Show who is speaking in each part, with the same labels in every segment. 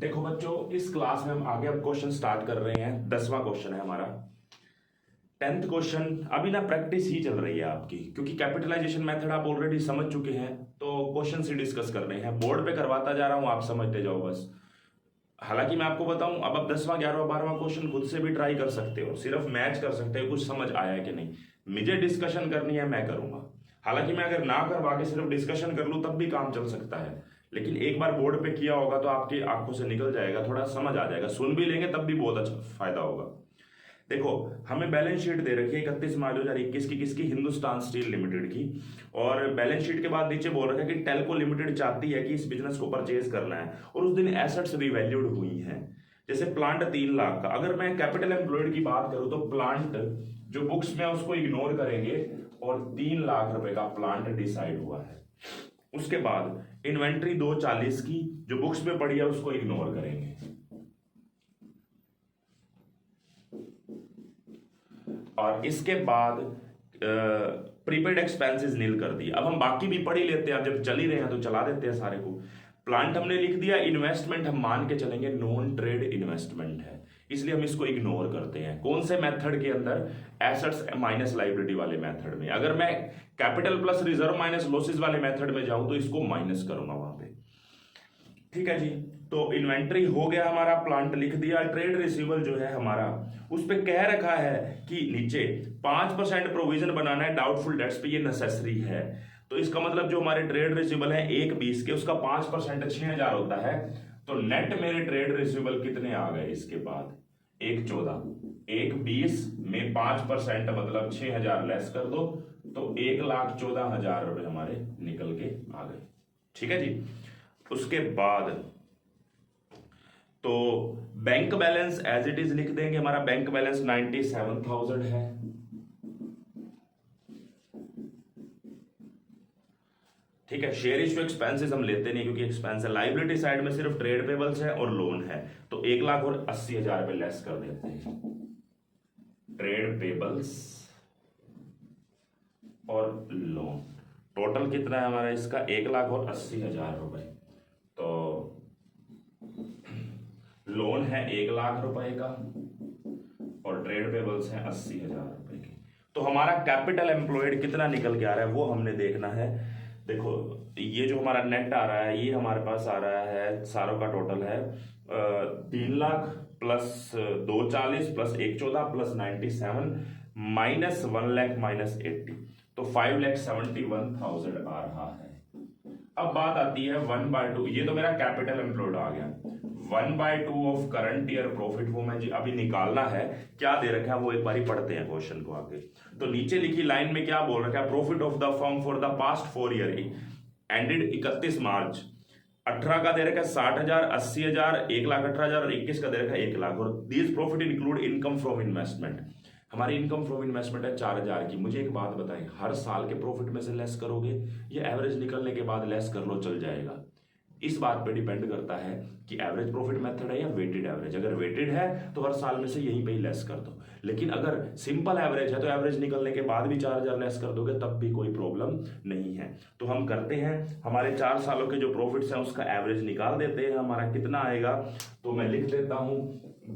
Speaker 1: देखो बच्चों, इस क्लास में हम आगे अब क्वेश्चन स्टार्ट कर रहे हैं। 10वां क्वेश्चन है हमारा। 10th क्वेश्चन अभी ना प्रैक्टिस ही चल रही है आपकी, क्योंकि कैपिटलाइजेशन मेथड आप ऑलरेडी समझ चुके हैं, तो क्वेश्चन ही डिस्कस कर रहे हैं। बोर्ड पे करवाता जा रहा हूं, आप समझते जाओ बस। हालांकि मैं आपको बताऊं, अब आप 10वां 11वां 12वां क्वेश्चन खुद से भी ट्राई कर सकते हो, सिर्फ मैच कर सकते हो कुछ समझ आया है कि नहीं। मुझे डिस्कशन करनी है, मैं करूंगा। हालांकि मैं अगर ना करवा के सिर्फ डिस्कशन कर लूं तब भी काम चल सकता है, लेकिन एक बार बोर्ड पे किया होगा तो आपकी आंखों से निकल जाएगा, थोड़ा समझ आ जाएगा। सुन भी लेंगे तब भी बहुत अच्छा फायदा होगा। देखो, हमें बैलेंस शीट दे रखी है 31 मार्च 2021 की, किसकी? हिंदुस्तान स्टील लिमिटेड की। और बैलेंस शीट के बाद नीचे बोल रखा है कि टेल्को लिमिटेड चाहती है कि इस बिजनेस को परचेज करना है, और उस दिन एसेट्स रिवैल्यूड हुई हैं। जैसे प्लांट 3 लाख का, अगर मैं कैपिटल एम्प्लॉयड की बात करूं तो प्लांट जो बुक्स में उसको इग्नोर करेंगे, और 3 लाख रुपए का प्लांट डिसाइड हुआ है। उसके बाद इन्वेंट्री 240 की जो बुक्स में पड़ी है उसको इग्नोर करेंगे। और इसके बाद प्रीपेड एक्सपेंसेस नील कर दिए। अब हम बाकी भी पढ़ ही लेते हैं, अब जब चल ही रहे हैं तो चला देते हैं सारे को। प्लांट हमने लिख दिया। इन्वेस्टमेंट हम मान के चलेंगे नॉन ट्रेड इन्वेस्टमेंट है, इसलिए हम इसको इग्नोर करते हैं। कौन से मेथड के अंदर? एसेट्स माइनस लाइबिलिटी वाले मेथड में। अगर मैं capital plus reserve minus losses वाले मेथड में जाऊं तो इसको माइनस करूंगा वहां पे। ठीक है जी। तो इन्वेंट्री हो गया हमारा, प्लांट लिख दिया। ट्रेड रिसीवेबल जो है हमारा, उस पे कह रखा है कि नीचे 5% प्रोविजन बनाना है डाउटफुल डेट्स पे, ये नेसेसरी है। तो इसका मतलब जो हमारे ट्रेड रिसीवेबल है 1/20 के, उसका 5% 6000 होता है। तो नेट मेरे ट्रेड रिसीवेबल कितने आ गए इसके बाद? 1/14। 1/20 में 5% मतलब 6000 लेस कर दो, तो 1,14,000 रुपए हमारे निकल के आ गए। ठीक है जी। उसके बाद तो bank balance as it is लिख देंगे। हमारा बैंक बैलेंस 97,000 है। ठीक है। शेयर इश्यू एक्सपेंसेस हम लेते नहीं, क्योंकि एक्सपेंस है। लाइबिलिटी साइड में सिर्फ ट्रेड पेबल्स है और लोन है, तो 1,80,000 रुपए लेस कर देते हैं। ट्रेड पेबल्स और लोन टोटल कितना है हमारा इसका? 1,80,000 रुपए। तो लोन है 1,00,000 रुपए का और ट्रेड पेबल्स है 80,000 रुपए की। तो हमारा कैपिटल एम्प्लॉयड कितना निकल के आ रहा है वो हमने देखना है। देखो, ये जो हमारा नेट आ रहा है ये हमारे पास आ रहा है, सारों का टोटल है 3 lakh plus 240 plus 114 plus 97 minus 1 lakh minus 80, तो 5,71,000 आ रहा है। अब बात आती है 1/2, ये तो मेरा कैपिटल एम्प्लॉयड आ गया। 1/2 ऑफ करंट ईयर प्रॉफिट वो मैं जी अभी निकालना है। क्या दे रखा है वो एक बार ही पढ़ते हैं क्वेश्चन को आगे। तो नीचे लिखी लाइन में क्या बोल रखा है? Profit of the firm for the past 4 year ended 31 मार्च। 18 का दे रखा है 60,000, 80,000, 1,18,000 और 21 का दे रखा है 1,00,000। और these profit include income from investment. हमारी इनकम फ्रॉम इन्वेस्टमेंट है 4,000 की। मुझे एक बात बताएं, हर साल के प्रॉफिट में से लेस करोगे, ये एवरेज निकलने के बाद लेस कर लो चल जाएगा? इस बात पे डिपेंड करता है कि एवरेज प्रॉफिट मेथड है या वेटेड एवरेज। अगर वेटेड है तो हर साल में से यहीं पे ही लेस कर दो, लेकिन अगर सिंपल एवरेज है तो एवरेज निकलने के बाद भी 4,000 लेस कर दोगे तब भी कोई प्रॉब्लम नहीं है। तो हम करते हैं, हमारे 4 सालों के जो प्रॉफिट्स हैं उसका एवरेज निकाल देते हैं। हमारा कितना आएगा? तो मैं लिख देता हूं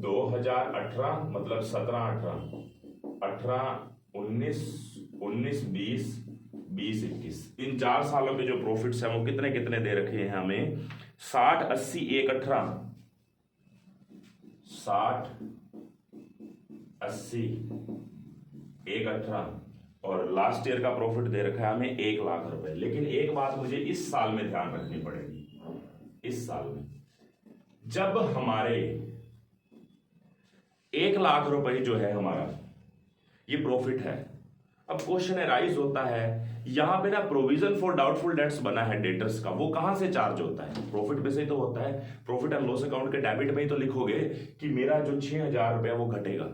Speaker 1: 2018 मतलब 17-18 19 19 20 20-21, इन 4 सालों के जो प्रॉफिट्स हैं वो कितने कितने दे रखे हैं हमें? 60 80 118, 60 80 118, और लास्ट ईयर का प्रॉफिट दे रखा है हमें 1,00,000 रुपए। लेकिन एक बात मुझे इस साल में ध्यान रखनी पड़ेगी। इस साल में जब हमारे 1,00,000 रुपए जो है हमारा ये प्रॉफिट है, अब क्वेश्चन राइज होता है यहां पे ना प्रोविजन फॉर डाउटफुल डेट्स बना है डेटर्स का, वो कहां से चार्ज होता है? प्रॉफिट में से ही तो होता है। प्रॉफिट एंड लॉस अकाउंट के डेबिट में ही तो लिखोगे कि मेरा जो 6,000 रुपया वो घटेगा।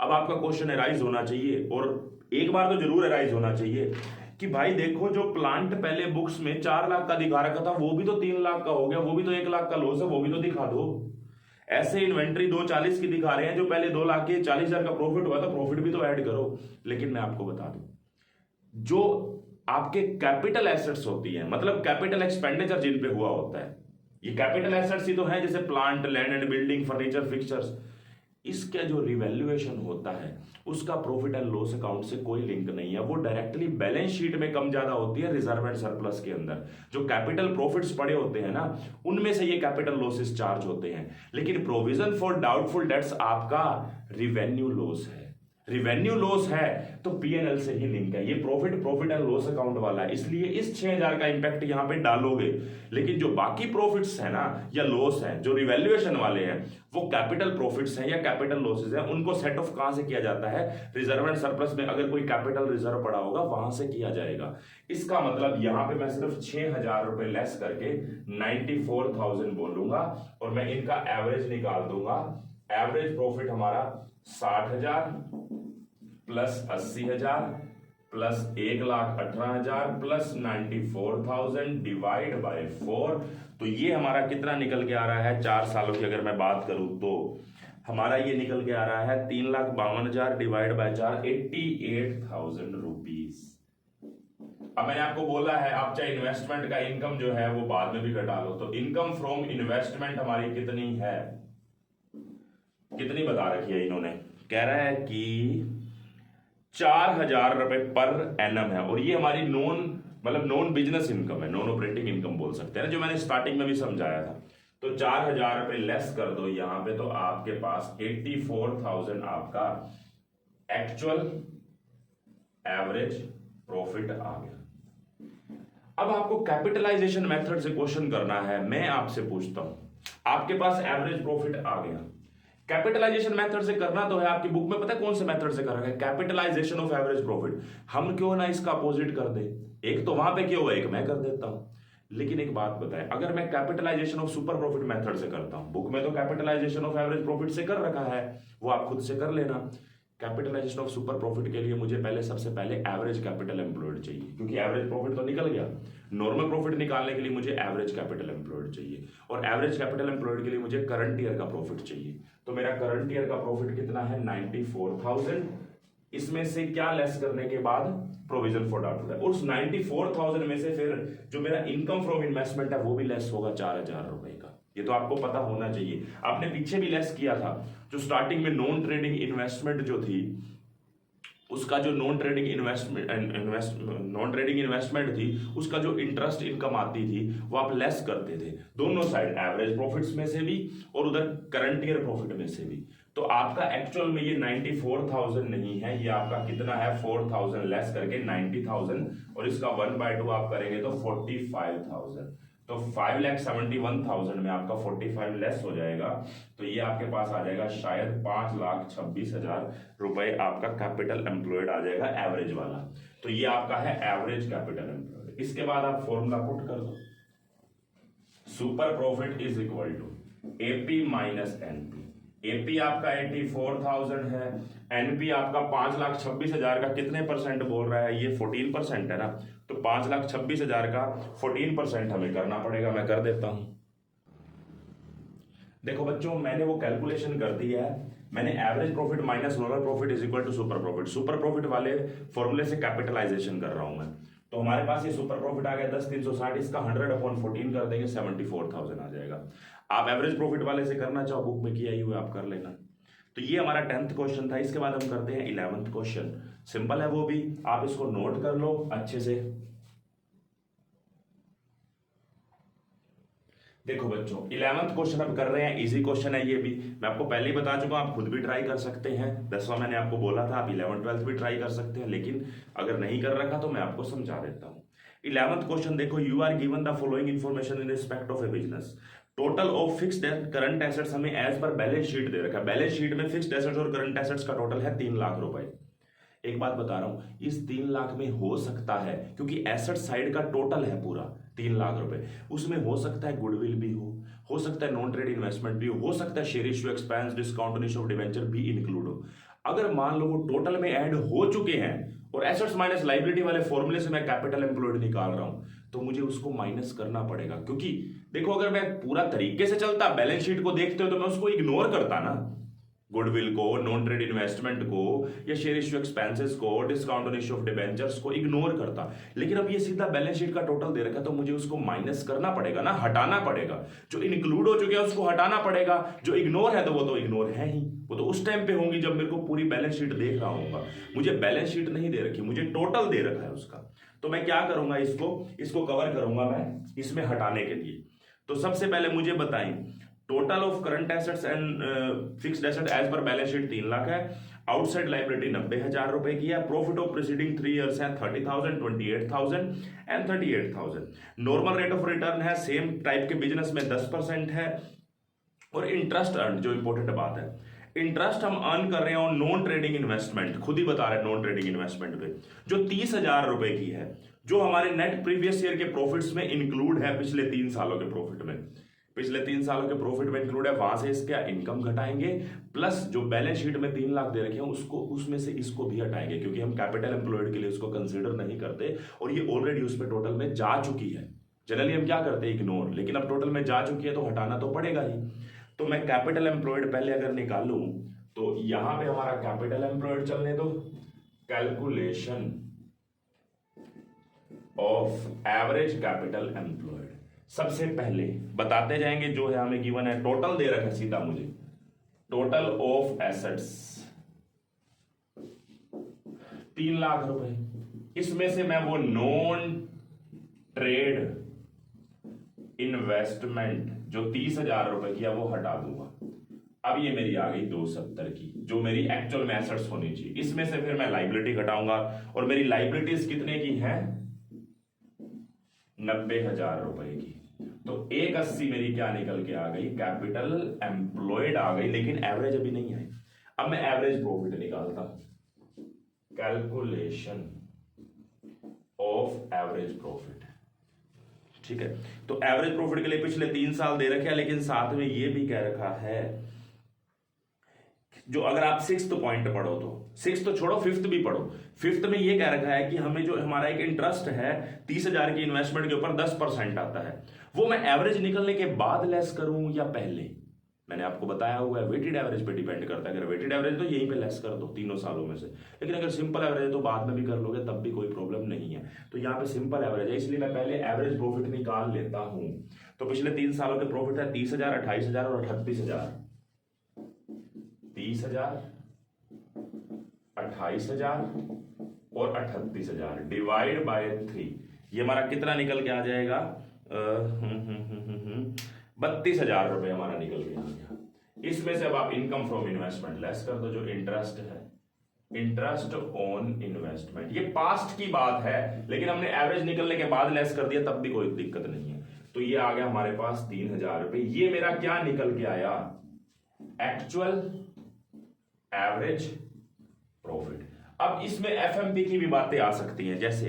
Speaker 1: अब आपका क्वेश्चन राइज होना चाहिए, और एक बार तो जरूर राइज होना चाहिए कि भाई देखो, जो प्लांट पहले बुक्स में 4 लाख का दिखा रखा था वो भी तो 3 लाख का हो गया, वो भी तो 1,00,000 का लॉस है, वो भी तो दिखा दो। ऐसे इन्वेंट्री 240 की दिखा रहे हैं, जो पहले 2 लाख के 40,000 का प्रॉफिट हुआ था, प्रॉफिट भी तो ऐड करो। लेकिन मैं आपको बता दूं, जो आपके कैपिटल एसेट्स होती हैं, मतलब कैपिटल एक्सपेंडिचर जिन पे हुआ होता है, ये कैपिटल एसेट्स ही तो है, जैसे plant, land and building, furniture, fixtures. इसका जो रिवैल्यूएशन होता है उसका प्रॉफिट एंड लॉस अकाउंट से कोई लिंक नहीं है, वो डायरेक्टली बैलेंस शीट में कम ज्यादा होती है रिजर्व एंड सरप्लस के अंदर। जो कैपिटल प्रॉफिट्स पड़े होते हैं ना, उनमें से ये कैपिटल लॉसेस चार्ज होते हैं। लेकिन प्रोविजन फॉर डाउटफुल डेट्स आपका रिवेन्यू लॉस है। रिवेन्यू लॉस है तो पीएनएल से ही लिंक है, ये प्रॉफिट एंड लॉस अकाउंट वाला है, इसलिए इस 6000 का इंपैक्ट यहां पे डालोगे। लेकिन जो बाकी प्रॉफिट्स है ना या लॉस है, जो रिवैल्यूएशन वाले हैं, वो कैपिटल प्रॉफिट्स हैं या कैपिटल लॉसेस हैं, उनको सेट ऑफ कहां से किया जाता है? रिजर्व एंड सरप्लस में अगर कोई कैपिटल रिजर्व पड़ा होगा वहां से किया जाएगा। इसका मतलब यहां पे मैं सिर्फ 6000 रुपए लेस करके 94,000 बोलूंगा और मैं इनका एवरेज निकाल दूंगा। एवरेज प्रॉफिट हमारा 60,000 plus 80,000 plus 1,18,000 plus 94,000 divide by 4। तो ये हमारा कितना निकल के आ रहा है? 4 सालों की अगर मैं बात करूं तो हमारा ये निकल के आ रहा है 3,52,000 डिवाइड बाय 4, 88,000 रुपीज। अब मैंने आपको बोला है आप चाहे इन्वेस्टमेंट का इनकम जो है वो बाद में भी घटा लो, तो इनकम फ्रॉम इन्वेस्टमेंट हमारी कितनी है? कितनी बता रखी है इन्होंने? कह रहा है कि 4,000 रुपए पर एनम है, और ये हमारी नॉन बिजनेस इनकम है, नॉन ऑपरेटिंग इनकम बोल सकते हैं ना, जो मैंने स्टार्टिंग में भी समझाया था। तो 4,000 रुपए लेस कर दो यहां पे, तो आपके पास 84,000 आपका एक्चुअल एवरेज प्रॉफिट आ गया। अब आपको कैपिटलाइजेशन मेथड से क्वेश्चन करना है। मैं आपसे पूछता हूं, आपके पास एवरेज प्रॉफिट आ गया, कैपिटलाइजेशन मेथड से करना तो है, आपकी बुक में पता है कौन से मेथड से कर रखा है? Capitalization of average profit. हम क्यों ना इसका अपोजिट कर दे, एक तो वहां पे क्यों हुआ, एक मैं कर देता हूं। लेकिन एक बात बताएं, अगर मैं capitalization of super profit method से करता हूं, बुक में तो कैपिटलाइजेशन ऑफ एवरेज प्रॉफिट से कर रखा है, वो आप खुद से कर लेना। कैपिटलाइजेशन ऑफ सुपर प्रॉफिट के लिए मुझे सबसे पहले एवरेज कैपिटल एम्प्लॉयड चाहिए, क्योंकि एवरेज प्रॉफिट तो निकल गया। नॉर्मल प्रॉफिट निकालने के लिए मुझे एवरेज कैपिटल एम्प्लॉयड चाहिए, और एवरेज कैपिटल एम्प्लॉयड के लिए मुझे करंट ईयर का प्रॉफिट चाहिए। तो मेरा करंट ईयर का प्रॉफिट कितना है? 94,000। इसमें से क्या लेस करने के बाद? Provision for doubtful debt. उस 94,000 में से फिर जो मेरा इनकम फ्रॉम इन्वेस्टमेंट है वो भी लेस होगा 4,000 रुपए का। ये तो आपको पता होना चाहिए, आपने पीछे भी लेस किया था। जो स्टार्टिंग में नॉन ट्रेडिंग इन्वेस्टमेंट जो थी, उसका जो नॉन ट्रेडिंग इन्वेस्टमेंट थी, उसका जो इंटरेस्ट इनकम आती थी वो आप लेस करते थे, दोनों साइड, एवरेज प्रॉफिट्स में से भी और उधर करंट ईयर प्रॉफिट में से भी। तो आपका एक्चुअल में ये 94,000 नहीं है, ये आपका कितना है? 4,000 लेस करके 90,000, और इसका 1/2 आप करेंगे तो 45,000। तो 5,71,000 में आपका 45 लेस हो जाएगा, तो ये आपके पास आ जाएगा शायद 5,26,000 रुपए आपका कैपिटल एम्प्लॉयड आ जाएगा, एवरेज वाला। तो ये आपका है एवरेज कैपिटल एम्प्लॉयड। इसके बाद आप फॉर्मूला पुट कर दो, super profit is equal to AP minus NP. AP आपका 84,000 है, एनपी आपका 5,26,000 का कितने परसेंट बोल रहा है? ये 14% है ना, तो 5,26,000 का 14% हमें करना पड़ेगा। मैं कर देता हूं। देखो बच्चों, मैंने वो कैलकुलेशन कर दी है, मैंने average profit minus normal profit is equal to super profit. Super profit वाले फॉर्मूले से कैपिटलाइजेशन कर रहा हूं मैं। तो हमारे पास ये सुपर प्रॉफिट आ गया 10,360, इसका 100/14 कर देंगे, 74,000 आ जाएगा। आप एवरेज प्रॉफिट वाले से करना चाहो, बुक में किया ही हुआ आप कर लेना। तो ये हमारा 10th क्वेश्चन था। इसके बाद हम करते हैं 11th क्वेश्चन। सिंपल है वो भी, आप इसको नोट कर लो अच्छे से। देखो बच्चों, 11th क्वेश्चन अब कर रहे हैं, इजी क्वेश्चन है ये भी। मैं आपको पहले ही बता चुका हूं, आप खुद भी ट्राई कर सकते हैं। 10वां मैंने आपको बोला था, आप 11th 12th भी ट्राई कर सकते हैं, लेकिन अगर नहीं कर रखा तो मैं आपको समझा देता हूं। 11th क्वेश्चन देखो, you are given the following information in respect of a business. Total of fixed current assets हमें एज पर बैलेंस शीट दे रखा है। बैलेंस शीट में फिक्स्ड एसेट्स और करंट एसेट्स का टोटल है 3 लाख रुपए। एक बात बता रहा हूं, इस 3 लाख में हो सकता है, क्योंकि एसेट साइड का टोटल है पूरा 3 लाख रुपए, उसमें हो सकता है गुडविल भी हो सकता है नॉन ट्रेड इन्वेस्टमेंट भी हो सकता है share issue, expense, discount on issue of debenture भी इंक्लूड हो। अगर मान लो वो टोटल में ऐड हो चुके हैं और एसेट्स माइनस लायबिलिटी वाले फॉर्मूले से मैं कैपिटल एम्प्लॉयड निकाल रहा हूं, तो मुझे उसको माइनस करना पड़ेगा। क्योंकि देखो, अगर मैं पूरा तरीके से चलता, बैलेंस शीट को देखते हो, तो मैं उसको इग्नोर करता ना। गुडविल को, नॉन ट्रेड इन्वेस्टमेंट को, या शेयर इश्यू एक्सपेंसेस को, discount on issue of debentures को इग्नोर करता। लेकिन अब ये सीधा बैलेंस शीट का टोटल दे रखा है तो मुझे उसको माइनस करना पड़ेगा ना, हटाना पड़ेगा। जो इंक्लूड हो चुके हैं उसको हटाना पड़ेगा, जो इग्नोर है तो वो तो इग्नोर है ही, वो तो उस टाइम पे होंगी जब मेरे को पूरी बैलेंस शीट देख रहा हूँ। मुझे बैलेंस शीट नहीं दे रखी, मुझे टोटल दे रखा है उसका। तो मैं क्या करूंगा, इसको कवर करूंगा मैं इसमें हटाने के लिए। तो सबसे पहले मुझे बताएं, total of current assets and fixed asset as per balance sheet 3 lakh है, आउटसाइड लाइबिलिटी 90,000 रुपए की है, प्रॉफिट ऑफ प्रीसीडिंग 3 ईयर्स है 30,000, 28,000 and 38,000। Normal rate of return है, सेम टाइप के बिजनेस में 10% है। और इंटरेस्ट अर्न, जो इंपॉर्टेंट बात है, इंटरेस्ट हम अर्न कर रहे हैं ऑन नॉन ट्रेडिंग इन्वेस्टमेंट, खुद ही बता रहे हैं नॉन ट्रेडिंग इन्वेस्टमेंट पे, जो 30,000 रुपए की है, जो हमारे नेट प्रीवियस ईयर के प्रॉफिट्स में इंक्लूड है, पिछले 3 सालों के प्रॉफिट में, पिछले 3 सालों के प्रॉफिट में इंक्लूड है। वहां से इसका इनकम घटाएंगे, प्लस जो बैलेंस शीट में 3 लाख दे रखे हैं उसको, उसमें से इसको भी हटाएंगे, क्योंकि हम कैपिटल एम्प्लॉयड के लिए उसको कंसिडर नहीं करते और ये ऑलरेडी उस पर टोटल में जा चुकी है। जनरली हम क्या करते हैं, इग्नोर, लेकिन अब टोटल में जा चुकी है तो हटाना तो पड़ेगा ही। तो मैं कैपिटल एम्प्लॉयड पहले अगर निकालूं तो यहां पे हमारा कैपिटल एम्प्लॉयड चलने दो, calculation of average capital employed. सबसे पहले बताते जाएंगे, जो है हमें गिवन है, टोटल दे रखा है सीधा मुझे, टोटल ऑफ एसेट्स 3 लाख रुपए, इसमें से मैं वो नॉन ट्रेड इन्वेस्टमेंट जो 30,000 रुपए की है वो हटा दूंगा। अब ये मेरी आ गई 270 की, जो मेरी एक्चुअल में एसेट्स होनी चाहिए। इसमें से फिर मैं लाइबिलिटी घटाऊंगा, और मेरी लाइबिलिटीज कितने की हैं, 90,000 रुपए की। तो 180 मेरी क्या निकल के आ गई, कैपिटल एम्प्लॉयड आ गई, लेकिन एवरेज अभी नहीं आई। अब मैं एवरेज प्रॉफिट निकालता, कैलकुलेशन ऑफ एवरेज प्रॉफिट, ठीक है। तो एवरेज प्रॉफिट के लिए पिछले 3 साल दे रखे हैं, लेकिन साथ में ये भी कह रखा है, जो अगर आप 6th पॉइंट पढ़ो तो 6th तो छोड़ो, 5th भी पढ़ो। 5th में ये कह रखा है कि हमें जो हमारा एक इंटरेस्ट है 30,000 की इन्वेस्टमेंट के ऊपर 10% आता है, वो मैं एवरेज निकलने के बाद लेस करूं या पहले। मैंने आपको बताया हुआ है वेटेड एवरेज पे डिपेंड करता है। अगर वेटेड एवरेज तो यहीं पे लेस कर दो 3 सालों में से, लेकिन अगर सिंपल एवरेज है तो बाद में भी कर लोगे, तब भी कोई प्रॉब्लम नहीं है। तो यहाँ पे सिंपल एवरेज है, इसलिए मैं पहले एवरेज प्रॉफिट निकाल लेता हूं। तो पिछले 3 सालों के प्रॉफिट है 30,000, 28,000 और 38,000। 30,000, 28,000 और 38,000 डिवाइड बाय 3, ये हमारा कितना निकल के आ जाएगा, 32,000 रुपए हमारा निकल के आ गया। इसमें से अब आप इनकम फ्रॉम इन्वेस्टमेंट लेस कर दो, जो इंटरेस्ट है, इंटरेस्ट ऑन इन्वेस्टमेंट। ये पास्ट की बात है, लेकिन हमने एवरेज निकलने के बाद लेस कर दिया, तब भी कोई दिक्कत नहीं है। तो ये आ गया हमारे पास 3,000 रुपए। ये मेरा क्या निकल के आया, एक्चुअल एवरेज प्रॉफिट। अब इसमें एफएमपी की भी बातें आ सकती हैं, जैसे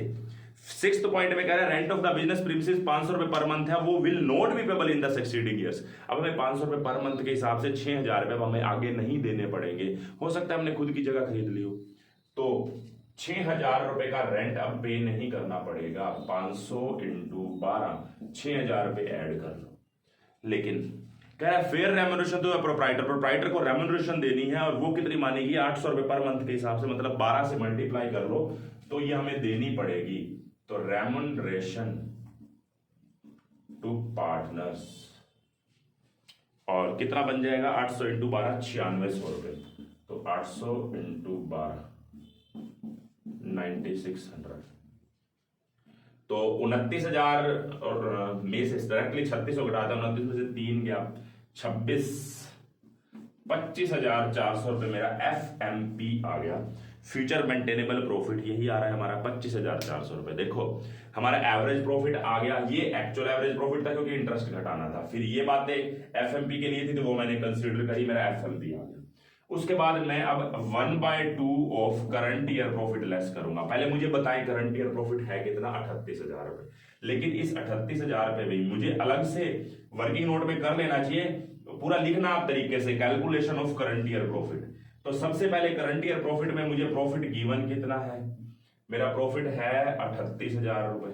Speaker 1: 6th पॉइंट में कह रहा है rent of the business premises 500 रुपए पर मंथ है, वो will not be payable in the succeeding years. अब हमें 500 रुपए पर मंथ के हिसाब से 6,000 रुपए हमें आगे नहीं देने पड़ेंगे। हो सकता है हमने खुद की जगह खरीद ली हो, तो 6,000 रुपए का रेंट अब पे नहीं करना पड़ेगा। 500 × 12, 6,000 रुपए ऐड कर लो। लेकिन कह रहा है फेयर रेम्यूनरेशन तो प्रोप्राइटर को रेम्यूनरेशन देनी है, और वो कितनी मानेगी, 800 रुपए पर मंथ के हिसाब से, मतलब 12 से मल्टीप्लाई कर लो तो ये हमें देनी पड़ेगी। तो रेम्यूनरेशन टू पार्टनर्स, और कितना बन जाएगा, 800 × 12, 9600 रुपए। तो 800 × 12, 9600। तो 29,000 और में से डायरेक्टली 3600 घटाता, 29 में से 3 गया 26, 25,400 रुपए मेरा एफएमपी आ गया, फ्यूचर मेंटेनेबल प्रॉफिट। यही आ रहा है हमारा 25,400 रुपए। देखो हमारा एवरेज प्रॉफिट आ गया, ये एक्चुअल एवरेज प्रॉफिट था क्योंकि इंटरेस्ट घटाना था। फिर ये बातें एफएमपी के लिए थी तो वो मैंने कंसीडर करी, मेरा एफएमपी आ गया। उसके बाद मैं अब 1/2 of current year profit less करूंगा। पहले मुझे बताएं करंट ईयर प्रॉफिट है कितना, 38,000 रुपए। लेकिन इस 38,000 रुपए भी मुझे अलग से वर्किंग नोट में कर लेना चाहिए, पूरा लिखना आप तरीके से, calculation of current year profit. तो सबसे पहले करंट ईयर प्रॉफिट में मुझे प्रॉफिट गिवन कितना है, मेरा प्रॉफिट है 38,000 रुपए।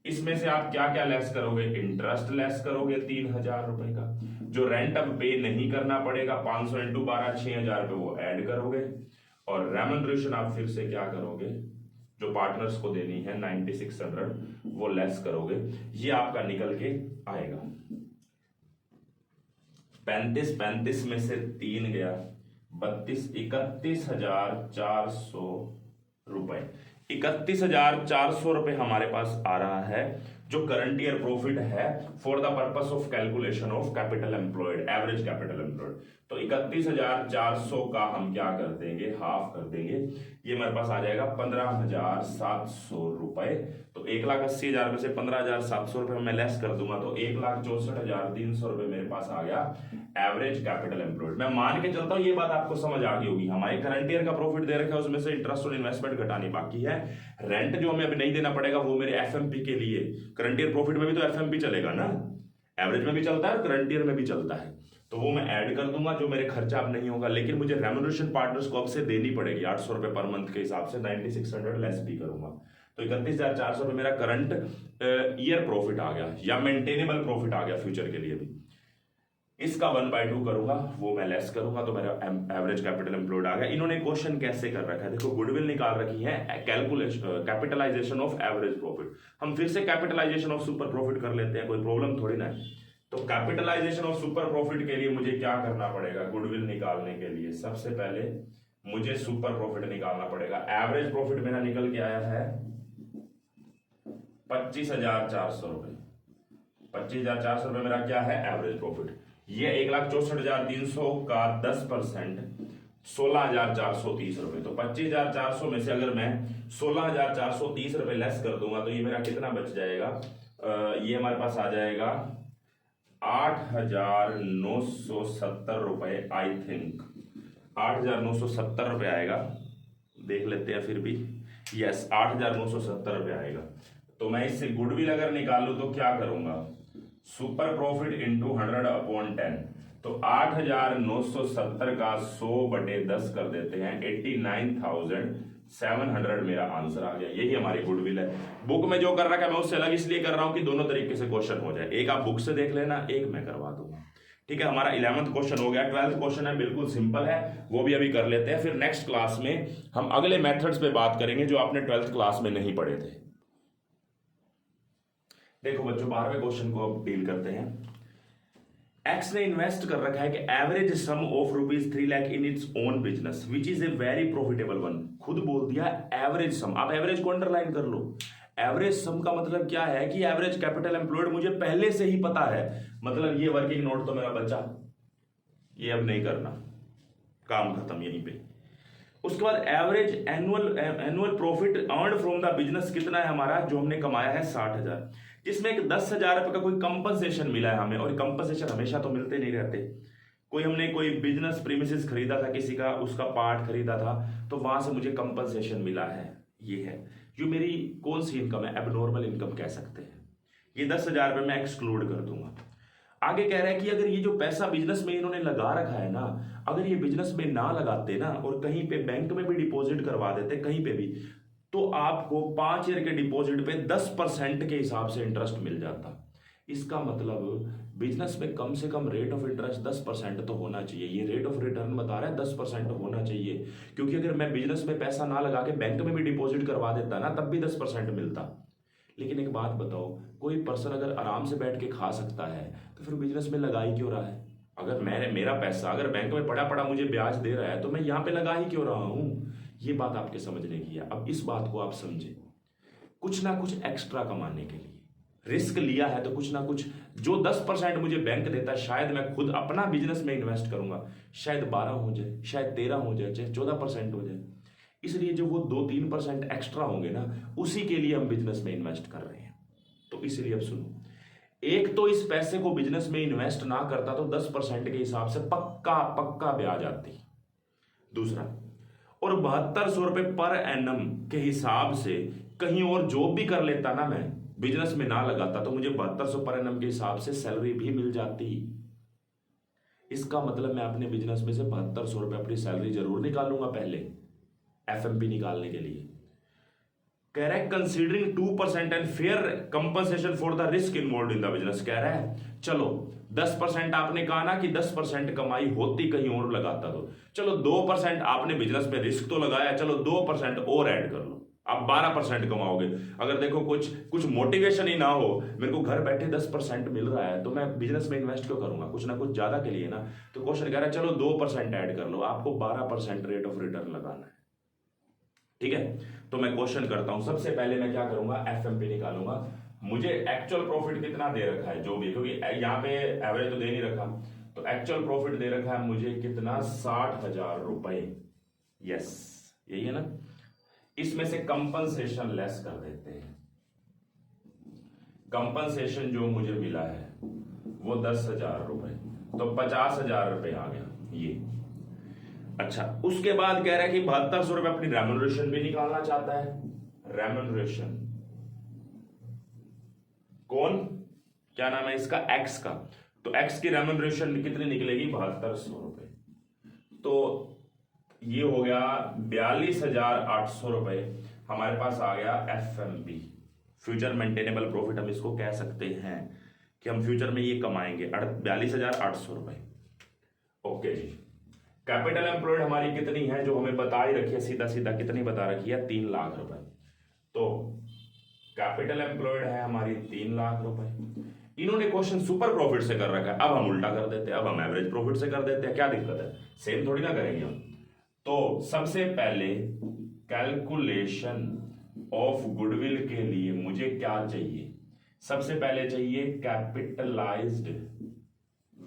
Speaker 1: इसमें से आप क्या क्या लेस करोगे, इंटरेस्ट लेस करोगे 3,000 रुपए का, जो रेंट अब पे नहीं करना पड़ेगा 500 इंटू 12 6,000 रुपए वो ऐड करोगे, और रेमनरेशन आप फिर से क्या करोगे, जो पार्टनर्स को देनी है 9600 वो लेस करोगे। ये आपका निकल के आएगा 35 में से 3 गया 32, 31,400 रुपए। 31,400 रुपए हमारे पास आ रहा है, जो करंट ईयर प्रॉफिट है for the purpose of calculation of capital employed, average capital employed. तो 31,400 का हम क्या कर देंगे, हाफ कर देंगे, ये हमारे पास आ जाएगा 15,700 रुपए। तो 1,80,000 में से 15,700 रुपए मैं लेस कर दूंगा तो 1,64,300 रुपए मेरे पास आ गया एवरेज कैपिटल एम्प्लॉयड। मैं मान के चलता हूं ये बात आपको समझ आ गई होगी। हमारे करंट ईयर का प्रॉफिट दे रखा है, उसमें से इंटरेस्ट और इन्वेस्टमेंट घटानी बाकी है। रेंट जो हमें अभी नहीं देना पड़ेगा वो मेरे एफएमपी के लिए, करंट ईयर प्रॉफिट में भी तो एफएमपी चलेगा ना, एवरेज में भी चलता है और करंट ईयर में भी चलता है, तो वो मैं ऐड कर दूंगा, जो मेरे खर्चा अब नहीं होगा। लेकिन मुझे रेम्यूनरेशन पार्टनर्स को अब से देनी पड़ेगी 800 रुपए पर मंथ के हिसाब से, 9600 लेस भी करूंगा। तो 31,400 रुपए मेरा करंट ईयर प्रॉफिट आ गया, या मेंटेनेबल प्रॉफिट आ गया फ्यूचर के लिए भी। इसका 1/2 करूंगा, वो मैं लेस करूंगा, तो मेरा एवरेज कैपिटल एम्प्लॉयड आ गया। इन्होंने क्वेश्चन कैसे कर रखा है, देखो गुडविल निकाल रखी है, calculation capitalization of average profit. हम फिर से कैपिटलाइजेशन ऑफ सुपर प्रॉफिट कर लेते हैं, कोई प्रॉब्लम थोड़ी ना है। तो कैपिटलाइजेशन ऑफ सुपर प्रॉफिट के लिए मुझे क्या करना पड़ेगा, गुडविल निकालने के लिए सबसे पहले मुझे सुपर प्रॉफिट निकालना पड़ेगा। एवरेज प्रॉफिट मेरा निकल के आया है 25,400 रुपए। 25,400 रुपए मेरा क्या है, एवरेज प्रॉफिट। ये 1,64,300 का 10% 16,430 रुपए। तो 25,400 में से अगर मैं 16,430 रुपए लेस कर दूंगा तो ये मेरा कितना बच जाएगा, ये हमारे पास आ जाएगा 8,970 रुपए। आई थिंक 8,970 रुपए आएगा, देख लेते हैं फिर भी। यस, 8,970 रुपए आएगा। तो मैं इससे गुडविल अगर निकालू तो क्या करूंगा, सुपर प्रॉफिट इंटू 100/10। तो 8,970 का 100/10 कर देते हैं, 89,700 मेरा आंसर आ गया। यही हमारी गुडविल है। बुक में जो कर रखा है मैं उससे अलग इसलिए कर रहा हूं कि दोनों तरीके से क्वेश्चन हो जाए, एक आप बुक से देख लेना, एक मैं करवा दूंगा। ठीक है, हमारा 11th क्वेश्चन हो गया। 12th क्वेश्चन है, बिल्कुल सिंपल है, वो भी अभी कर लेते हैं। फिर नेक्स्ट क्लास में हम अगले मेथड्स पे बात करेंगे जो आपने 12th क्लास में नहीं पढ़े थे। देखो बच्चों, 12वें क्वेश्चन को अब डील करते हैं। एक्स ने इन्वेस्ट कर रखा है कि average some of ₹3 lakh in its own business which is a very profitable one. खुद बोल दिया एवरेज सम, आप एवरेज को अंडरलाइन कर लो। एवरेज सम का मतलब क्या है कि एवरेज कैपिटल एम्प्लॉयड मुझे पहले से ही पता है, मतलब ये वर्किंग नोट तो मेरा बचा, ये अब नहीं करना, काम खत्म यहीं पे। उसके बाद average annual profit earn from the business कितना है हमारा, जो हमने कमाया है 60,000, जिसमें एक 10,000 रुपए का कोई कंपनसेशन मिला है हमें, और कंपनसेशन हमेशा तो मिलते नहीं रहते। कोई हमने कोई बिजनेस प्रीमिसेस खरीदा था किसी का, उसका पार्ट खरीदा था, तो वहां से मुझे कंपनसेशन मिला है। ये है जो मेरी कौन सी इनकम है, एबनॉर्मल इनकम कह सकते हैं। ये 10,000 रुपए मैं एक्सक्लूड कर दूंगा। आगे कह रहा है कि अगर ये जो पैसा बिजनेस में इन्होंने लगा रखा है ना, अगर ये बिजनेस में ना लगाते ना और कहीं पे बैंक में भी डिपॉजिट करवा देते, कहीं पे भी, तो आपको 5 ईयर के डिपॉजिट पे 10% के हिसाब से इंटरेस्ट मिल जाता। इसका मतलब बिजनेस में कम से कम रेट ऑफ इंटरेस्ट 10% तो होना चाहिए। ये रेट ऑफ रिटर्न बता रहा है 10% होना चाहिए, क्योंकि अगर मैं बिजनेस में पैसा ना लगा के बैंक में भी डिपॉजिट करवा देता ना, तब भी 10% मिलता। लेकिन एक बात बताओ, कोई पर्सन अगर आराम से बैठ के खा सकता है तो फिर बिजनेस में लगा ही क्यों रहा है? अगर मेरा पैसा अगर बैंक में पड़ा पड़ा मुझे ब्याज दे रहा है तो मैं यहाँ पे लगा ही क्यों रहा हूं? ये बात आपके समझने की है। अब इस बात को आप समझे, कुछ ना कुछ एक्स्ट्रा कमाने के लिए रिस्क लिया है, तो कुछ ना कुछ जो 10% मुझे बैंक देता है, शायद मैं खुद अपना बिजनेस में इन्वेस्ट करूंगा, शायद 12 हो जाए, शायद 13 हो जाए, चाहे 14% हो जाए। इसलिए जो वो 2-3% एक्स्ट्रा होंगे ना, उसी के लिए हम बिजनेस में इन्वेस्ट कर रहे हैं। तो इसलिए अब सुनो, एक तो इस पैसे को बिजनेस में इन्वेस्ट ना करता तो 10% के हिसाब से पक्का ब्याज आती। दूसरा, और 7200 रुपए पर एनम के हिसाब से कहीं और जॉब भी कर लेता ना, मैं बिजनेस में ना लगाता, तो मुझे 7200 पर एनम के हिसाब से सैलरी भी मिल जाती। इसका मतलब मैं अपने बिजनेस में से 7200 रुपए अपनी सैलरी जरूर निकालूंगा पहले, एफएमपी निकालने के लिए। कह रहा है considering 2% and fair compensation for the risk involve in the business. कह रहा है चलो 10% आपने कहा ना कि 10% कमाई होती कहीं और लगाता, तो चलो 2% आपने बिजनेस में रिस्क तो लगाया, चलो 2% और ऐड कर लो, आप 12% कमाओगे। अगर देखो कुछ मोटिवेशन ही ना हो, मेरे को घर बैठे 10% मिल रहा है तो मैं बिजनेस में इन्वेस्ट क्यों करूंगा, कुछ ना कुछ ज्यादा के लिए ना। तो क्वेश्चन कह रहा है चलो 2% ऐड कर लो, आपको 12% रेट ऑफ रिटर्न लगाना है। ठीक है, तो मैं क्वेश्चन करता हूं। सबसे पहले मैं क्या करूंगा, एफएमपी निकालूंगा। मुझे एक्चुअल प्रॉफिट कितना दे रखा है जो भी, क्योंकि यहाँ पे एवरेज तो दे नहीं रखा, तो एक्चुअल प्रॉफिट दे रखा है मुझे कितना, 60,000 रुपए। यस, यही है ना। इसमें से कंपनसेशन लेस कर देते हैं। कंपनसेशन जो मुझे मिला है वो 10,000 रुपए, तो 50,000 रुपए आ गया ये। अच्छा, उसके बाद कह रहा है कि 7200 रुपए अपनी रेम्यूनरेशन भी निकालना चाहता है। रेम्यूनरेशन कौन, क्या नाम है इसका, एक्स का। तो एक्स की रेम्यूनरेशन कितनी निकलेगी, 7200 रुपए। तो ये हो गया 42,800 रुपए हमारे पास आ गया एफएमपी, फ्यूचर मेंटेनेबल प्रॉफिट हम इसको कह सकते हैं कि हम फ्यूचर में ये कमाएंगे 42,800 रुपए। ओके जी। कैपिटल एम्प्लॉयड हमारी कितनी है, जो हमें बता ही रखी है, सीधा सीधा कितनी बता रखी है, 3 लाख रुपए। तो कैपिटल एम्प्लॉयड है हमारी 3 लाख रुपए। इन्होंने क्वेश्चन सुपर प्रॉफिट से कर रखा है, अब हम उल्टा कर देते हैं, अब हम एवरेज प्रॉफिट से कर देते हैं, क्या दिक्कत है, सेम थोड़ी ना करेंगे हम। तो सबसे पहले कैलकुलेशन ऑफ गुडविल के लिए मुझे क्या चाहिए, सबसे पहले चाहिए capitalised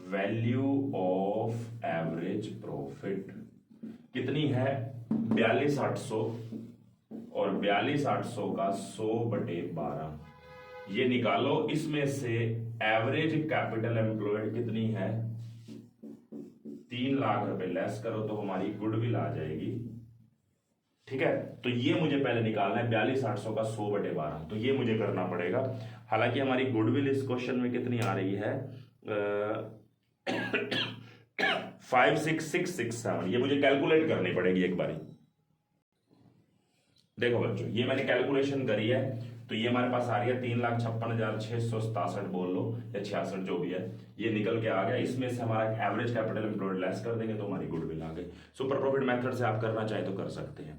Speaker 1: value of average profit. कितनी है, 42,800, और 42,800 का 100/12 ये निकालो। इसमें से एवरेज कैपिटल एम्प्लॉयड कितनी है, 3 लाख रुपए, लेस करो तो हमारी गुडविल आ जाएगी। ठीक है, तो ये मुझे पहले निकालना है 42,800 का 100/12, तो ये मुझे करना पड़ेगा। हालांकि हमारी गुडविल इस क्वेश्चन में कितनी आ रही है, 56,667, ये मुझे कैलकुलेट करनी पड़ेगी एक बारी। देखो बच्चों, ये मैंने कैलकुलेशन करी है, तो ये हमारे पास आ रही है 3,56,667 बोल लो या 66 जो भी है, ये निकल के आ गया। इसमें से हमारा एवरेज कैपिटल एम्प्लॉयड लेस कर देंगे तो हमारी गुडविल आ गई। सुपर प्रॉफिट मेथड से आप करना चाहे तो कर सकते हैं।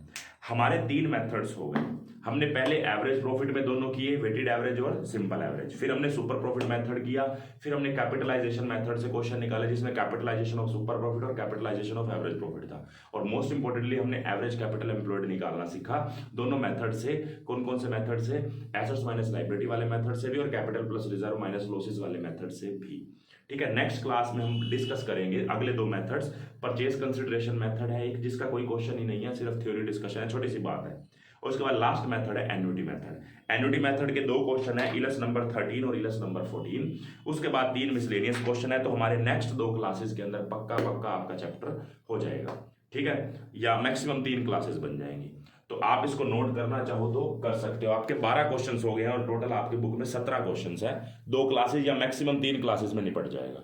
Speaker 1: हमारे 3 मेथड्स हो गए। हमने पहले एवरेज प्रॉफिट में दोनों किए, वेटेड एवरेज और सिंपल एवरेज, फिर हमने सुपर प्रॉफिट मेथड किया, फिर हमने कैपिटलाइजेशन मेथड से क्वेश्चन निकाले जिसमें कैपिटलाइजेशन ऑफ सुपर प्रॉफिट और कैपिटलाइजेशन ऑफ एवरेज प्रॉफिट था। और मोस्ट इंपोर्टेंटली हमने एवरेज कैपिटल एम्प्लॉयड निकालना सीखा। दोनों मेथड से, कौन कौन से मेथड से, एसेट्स माइनस लायबिलिटी वाले मेथड से भी और capital plus reserve minus losses वाले मेथड से भी। ठीक है, नेक्स्ट क्लास में हम डिस्कस करेंगे अगले 2 मेथड्स। परचेज कंसिडरेशन मेथड है एक, जिसका कोई क्वेश्चन ही नहीं है, सिर्फ थ्योरी डिस्कशन है, छोटी सी बात है। और उसके बाद लास्ट मेथड है एन्युटी मेथड। एन्युटी मेथड के 2 क्वेश्चन है, इलस नंबर 13 और इलस नंबर 14। उसके बाद 3 मिसलेनियस क्वेश्चन है। तो हमारे नेक्स्ट 2 क्लासेस के अंदर पक्का आपका चैप्टर हो जाएगा। ठीक है, या मैक्सिमम 3 क्लासेस बन जाएंगी। तो आप इसको नोट करना चाहो तो कर सकते हो। आपके 12 क्वेश्चंस हो गए हैं और टोटल आपकी बुक में 17 क्वेश्चंस है। 2 क्लासेस या मैक्सिमम 3 क्लासेस में निपट जाएगा।